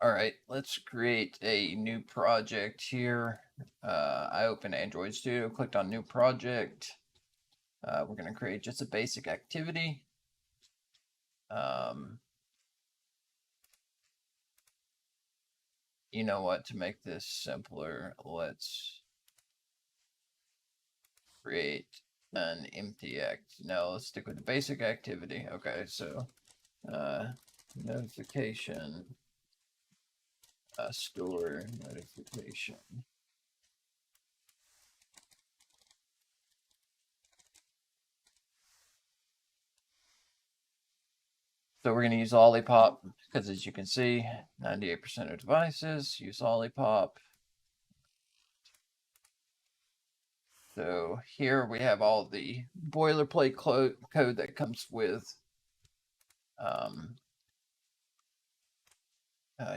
All right, let's create a new project here. I opened Android Studio, clicked on new project. We're going to create just a basic activity. You know what, to make this simpler, let's create an empty act. No, let's stick with the basic activity. Okay, so notification, store notification. So we're going to use Lollipop because, as you can see, 98% of devices use Lollipop. So here we have all the boilerplate code that comes with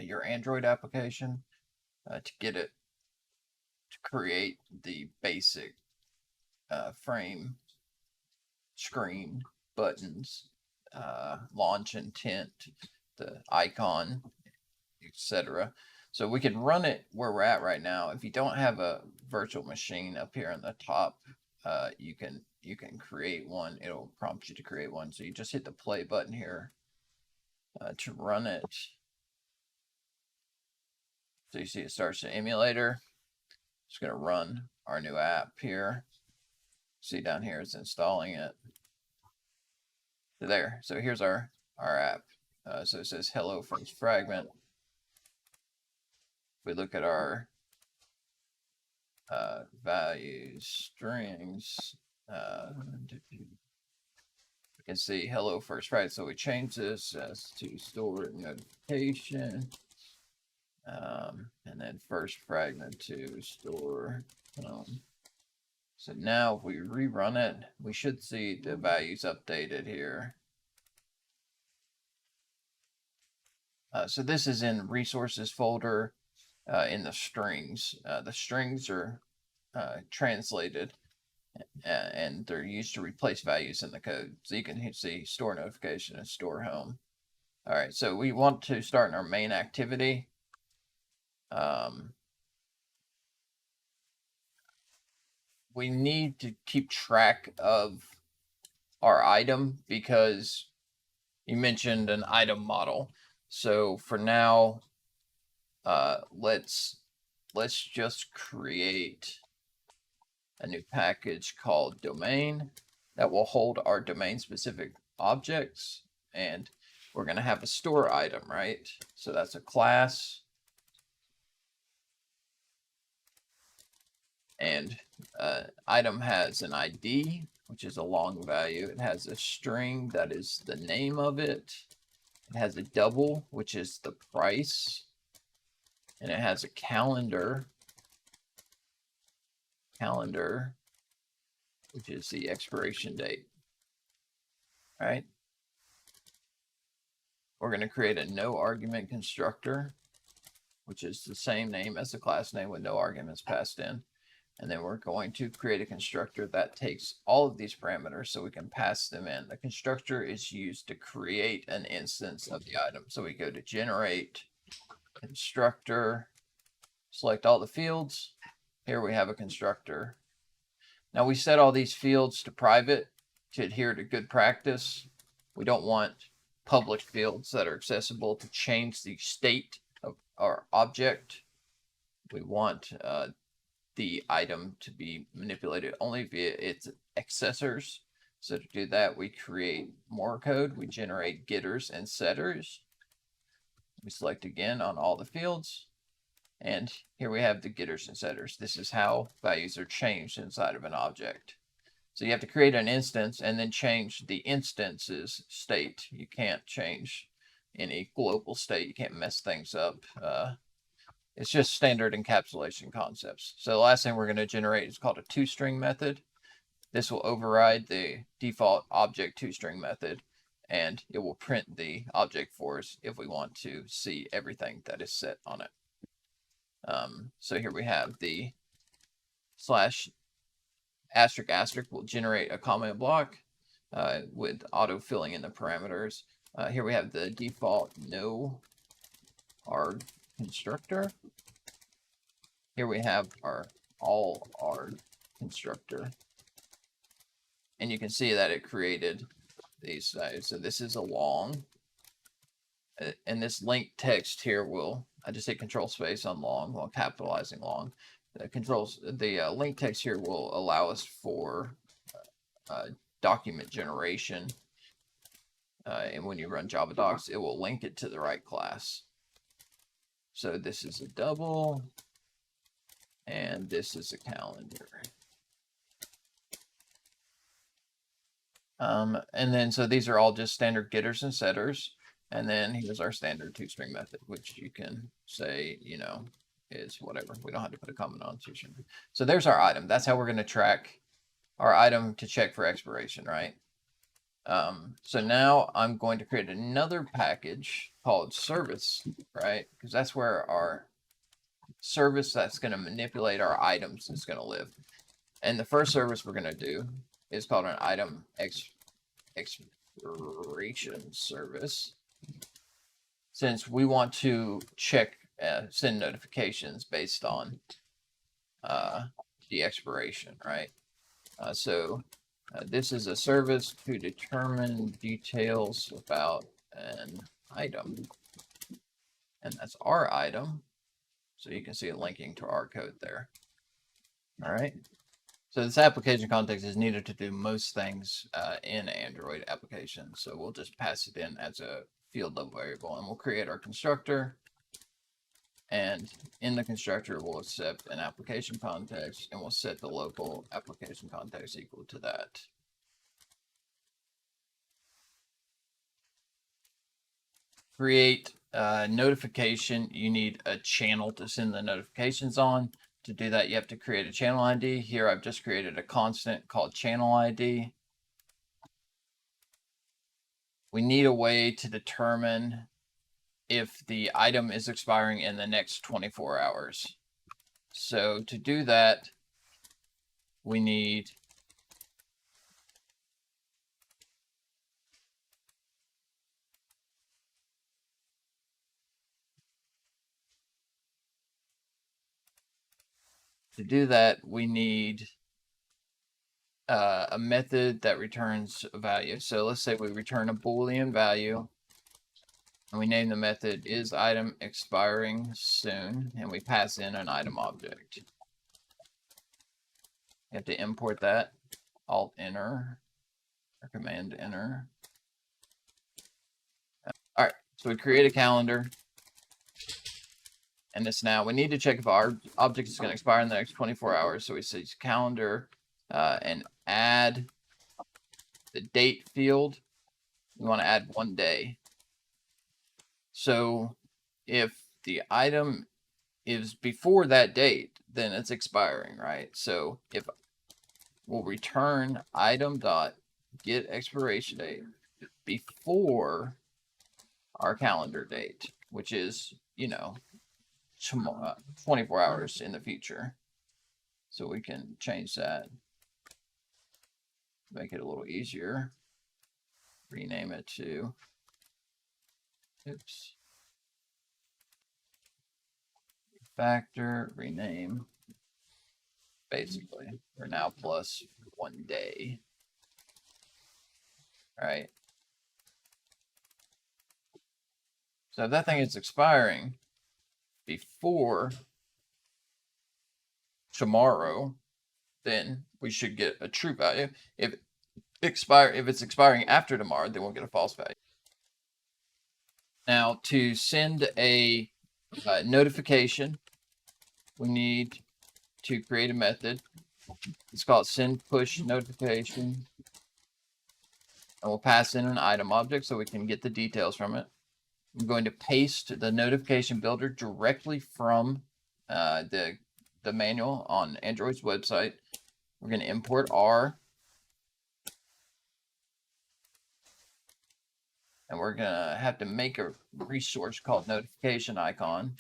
your Android application to get it to create the basic frame, screen, buttons, launch intent, the icon, etc. So we can run it where we're at right now. If you don't have a virtual machine up here on the top, you can create one. It'll prompt you to create one. So you just hit the play button here to run it. So you see it starts the emulator. It's going to run our new app here. See down here it's installing it. So there. So here's our app. So it says hello first fragment. If we look at our values, strings, we can see hello first fragment. So we change this as to store notification. And then first fragment to store. So now if we rerun it, we should see the values updated here. So this is in resources folder in the strings. The strings are translated and they're used to replace values in the code. So you can see store notification and store home. All right, so we want to start in our main activity. We need to keep track of our item because you mentioned an item model. So for now, let's just create a new package called domain that will hold our domain specific objects, and we're going to have a store item, right? So that's a class. And item has an ID, which is a long value. It has a string that is the name of it. It has a double, which is the price. And it has a calendar, which is the expiration date. All right. We're going to create a no argument constructor, which is the same name as the class name with no arguments passed in. And then we're going to create a constructor that takes all of these parameters so we can pass them in. The constructor is used to create an instance of the item. So we go to generate constructor, select all the fields. Here we have a constructor. Now we set all these fields to private to adhere to good practice. We don't want public fields that are accessible to change the state of our object. We want the item to be manipulated only via its accessors. So to do that, we create more code. We generate getters and setters. We select again on all the fields. And here we have the getters and setters. This is how values are changed inside of an object. So you have to create an instance and then change the instance's state. You can't change any global state. You can't mess things up. It's just standard encapsulation concepts. So the last thing we're going to generate is called a Tostring method. This will override the default object Tostring method, and it will print the object for us if we want to see everything that is set on it. So here we have the / * will generate a comment block with auto filling in the parameters. Here we have the default no arg constructor. Here we have our all arg constructor. And you can see that it created these. So this is a long. And this link text here will, I just hit control space on long while capitalizing long. The link text here will allow us for document generation. And when you run Java docs, it will link it to the right class. So this is a double, and this is a calendar. And then, so these are all just standard getters and setters. And then here's our standard Tostring method, which you can say, you know, is whatever. We don't have to put a comment on Tostring. So there's our item. That's how we're going to track our item to check for expiration, right? So now I'm going to create another package called service, right? Because that's where our service that's going to manipulate our items is going to live. And the first service we're going to do is called an item expiration service. Since we want to check, send notifications based on the expiration, right? This is a service to determine details about an item. And that's our item. So you can see it linking to our code there. All right. So this application context is needed to do most things in Android applications. So we'll just pass it in as a field level variable, and we'll create our constructor. And in the constructor, we'll accept an application context, and we'll set the local application context equal to that. Create a notification. You need a channel to send the notifications on. To do that, you have to create a channel ID. Here, I've just created a constant called channel ID. We need a way to determine if the item is expiring in the next 24 hours. So to do that, we need a method that returns a value. So let's say we return a Boolean value, and we name the method is item expiring soon, and we pass in an item object. You have to import that, Alt enter, or Command enter. All right, so we create a calendar. And this now, we need to check if our object is going to expire in the next 24 hours. So we say calendar and add the date field. We want to add 1 day. So if the item is before that date, then it's expiring, right? So if we'll return item.getExpiration date before our calendar date, which is, you know, 24 hours in the future. So we can change that, make it a little easier. Rename it to, factor, rename, basically. We're now plus 1 day. All right. So if that thing is expiring before tomorrow, then we should get a true value. If it's expiring after tomorrow, then we'll get a false value. Now, to send a notification, we need to create a method. It's called send push notification. And we'll pass in an item object so we can get the details from it. I'm going to paste the notification builder directly from the manual on Android's website. We're going to import R. And we're going to have to make a resource called notification icon.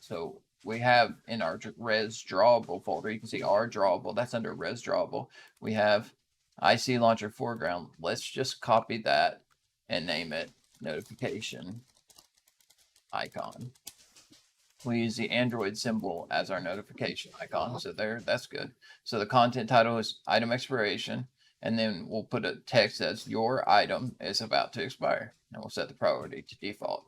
So we have in our res drawable folder, you can see R drawable. That's under res drawable. We have IC launcher foreground. Let's just copy that and name it notification icon. We use the Android symbol as our notification icon. So there, that's good. So the content title is item expiration, and then we'll put a text that says your item is about to expire, and we'll set the priority to default.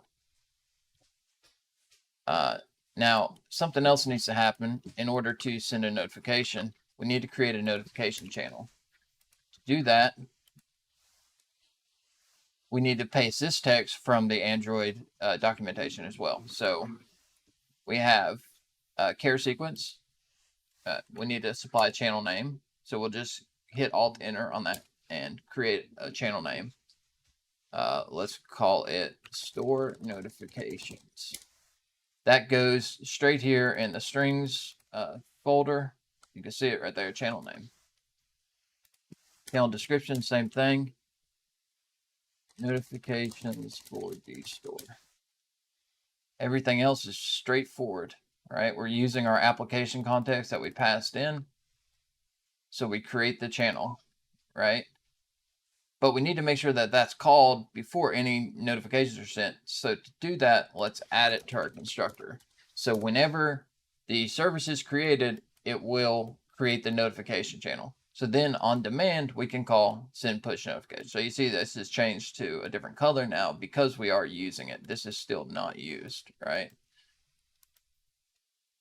Now, something else needs to happen in order to send a notification. We need to create a notification channel. To do that, we need to paste this text from the Android documentation as well. So we have CharSequence. We need to supply a channel name. So we'll just hit Alt-Enter on that and create a channel name. Let's call it Store Notifications. That goes straight here in the strings folder. You can see it right there, channel name. Channel description, same thing. Notifications for the store. Everything else is straightforward, right? We're using our application context that we passed in. So we create the channel, right? But we need to make sure that that's called before any notifications are sent. So to do that, let's add it to our constructor. So whenever the service is created, it will create the notification channel. So then on demand, we can call send push notification. So you see this is changed to a different color now because we are using it. This is still not used, right?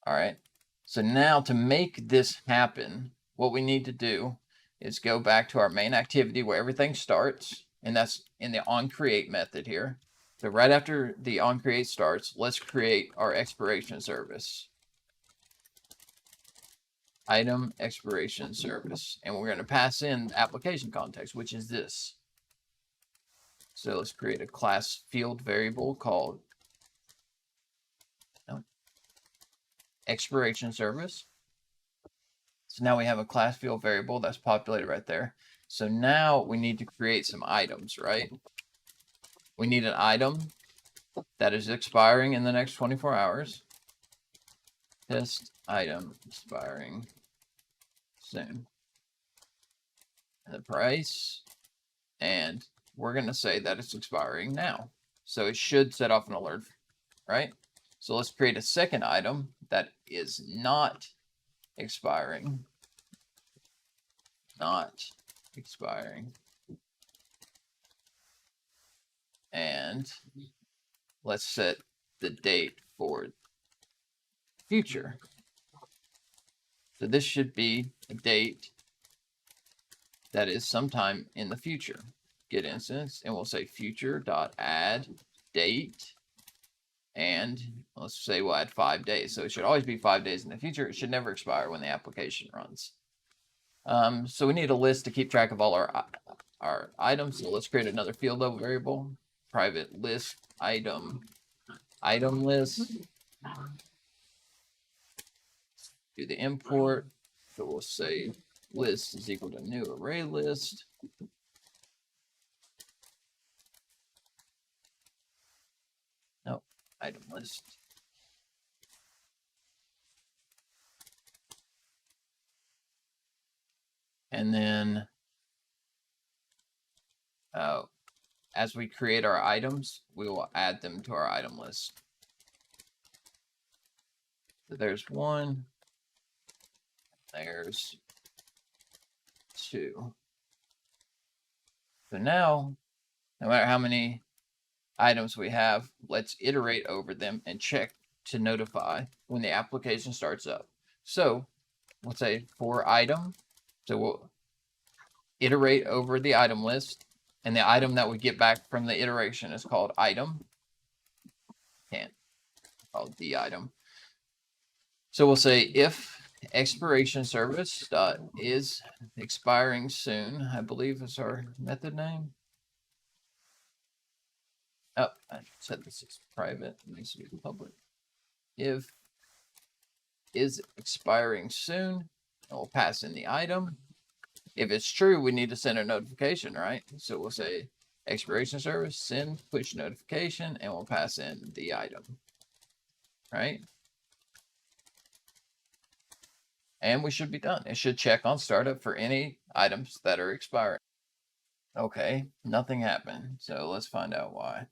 All right. So now to make this happen, what we need to do is go back to our main activity where everything starts, and that's in the onCreate method here. So right after the onCreate starts, let's create our expiration service. Item expiration service. And we're going to pass in application context, which is this. So let's create a class field variable called expiration service. So now we have a class field variable that's populated right there. So now we need to create some items, right? We need an item that is expiring in the next 24 hours. Test item expiring soon. And the price. And we're going to say that it's expiring now. So it should set off an alert, right? So let's create a second item that is not expiring. Not expiring. And let's set the date for future. So this should be a date that is sometime in the future. Get instance, and we'll say future.add date. And let's say we'll add 5 days. So it should always be 5 days in the future. It should never expire when the application runs. So we need a list to keep track of all our items. So let's create another field level variable, private list item list. Do the import. So we'll say list is equal to new array list. Nope, item list. And then as we create our items, we will add them to our item list. So there's 1. There's 2. So now, no matter how many items we have, let's iterate over them and check to notify when the application starts up. So let's say for item, so we'll iterate over the item list, and the item that we get back from the iteration is called item. Can't call it the item. So we'll say if expiration service dot is expiring soon, I believe is our method name. Oh, I said this is private. It needs to be public. If is expiring soon, and we'll pass in the item. If it's true, we need to send a notification, right? So we'll say expiration service, send push notification, and we'll pass in the item, right? And we should be done. It should check on startup for any items that are expiring. Okay, nothing happened. So let's find out why.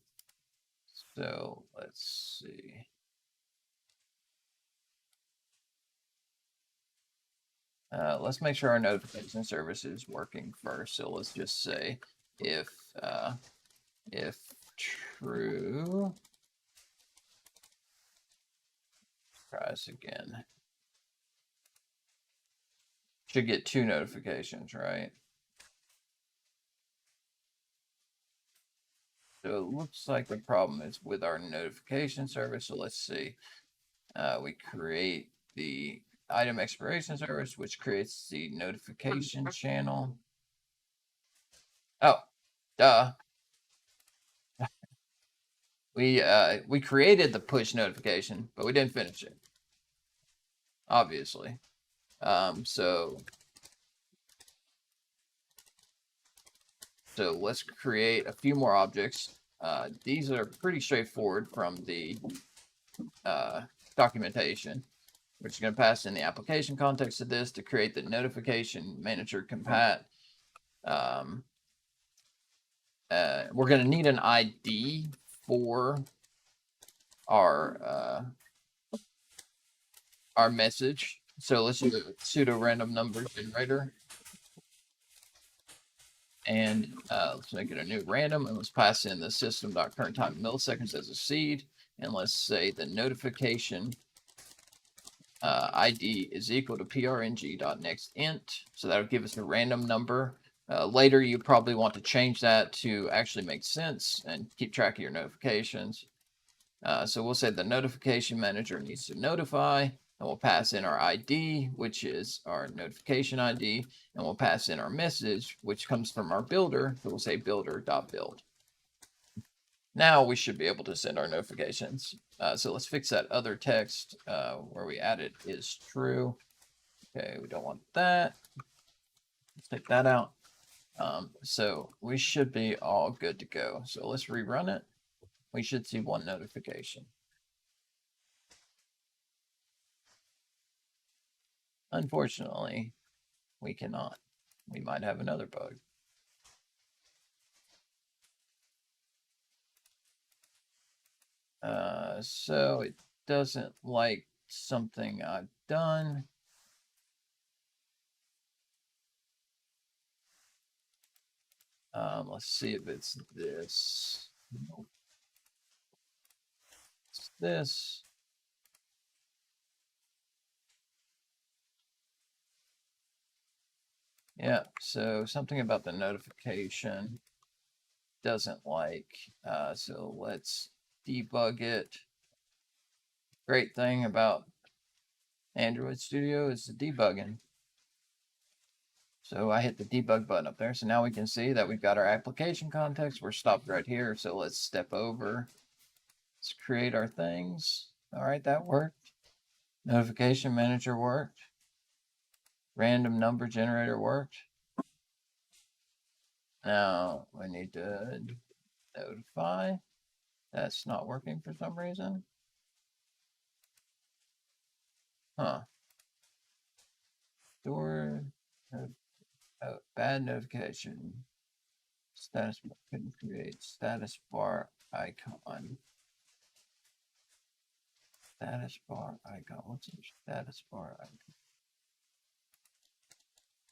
So let's see. Let's make sure our notification service is working first. So let's just say if true, try this again. Should get 2 notifications, right? So it looks like the problem is with our notification service. So let's see. We create the item expiration service, which creates the notification channel. Oh, duh. We created the push notification, but we didn't finish it, obviously. So let's create a few more objects. These are pretty straightforward from the documentation. We're just going to pass in the application context of this to create the notification manager compat. We're going to need an ID for our message. So let's do a pseudo random number generator. And let's make it a new random, and let's pass in the system.currentTime milliseconds as a seed. And let's say the notification ID is equal to prng.nextInt. So that'll give us a random number. Later, you probably want to change that to actually make sense and keep track of your notifications. So we'll say the notification manager needs to notify, and we'll pass in our ID, which is our notification ID, and we'll pass in our message, which comes from our builder. So we'll say builder.build. Now we should be able to send our notifications. So let's fix that other text where we added is true. Okay, we don't want that. Let's take that out. So we should be all good to go. So let's rerun it. We should see 1 notification. Unfortunately, we cannot. We might have another bug. So it doesn't like something I've done. Let's see if it's this. Nope. It's this. Yeah, so something about the notification doesn't like. So let's debug it. Great thing about Android Studio is the debugging. So I hit the debug button up there. So now we can see that we've got our application context. We're stopped right here. So let's step over. Let's create our things. All right, that worked. Notification manager worked. Random number generator worked. Now we need to notify. That's not working for some reason. Huh. Store bad notification. Status bar couldn't create status bar icon. Status bar icon. What's a status bar icon?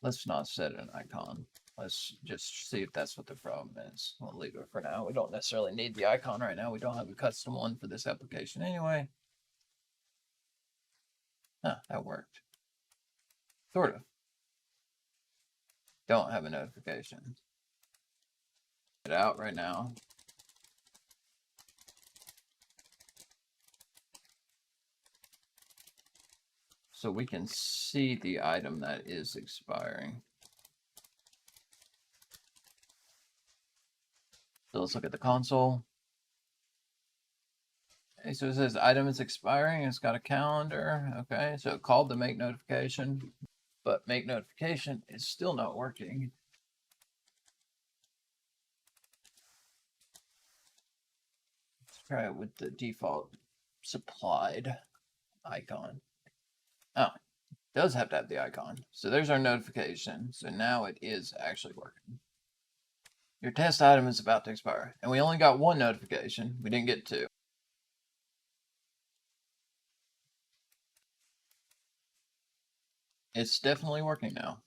Let's not set an icon. Let's just see if that's what the problem is. We'll leave it for now. We don't necessarily need the icon right now. We don't have a custom one for this application anyway. Huh, that worked. Sort of. Don't have a notification. Get out right now. So we can see the item that is expiring. So let's look at the console. Okay, so it says item is expiring. It's got a calendar. Okay, so it called to make notification, but make notification is still not working. Let's try it with the default supplied icon. Oh, it does have to have the icon. So there's our notification. So now it is actually working. Your test item is about to expire. And we only got one notification. We didn't get two. It's definitely working now.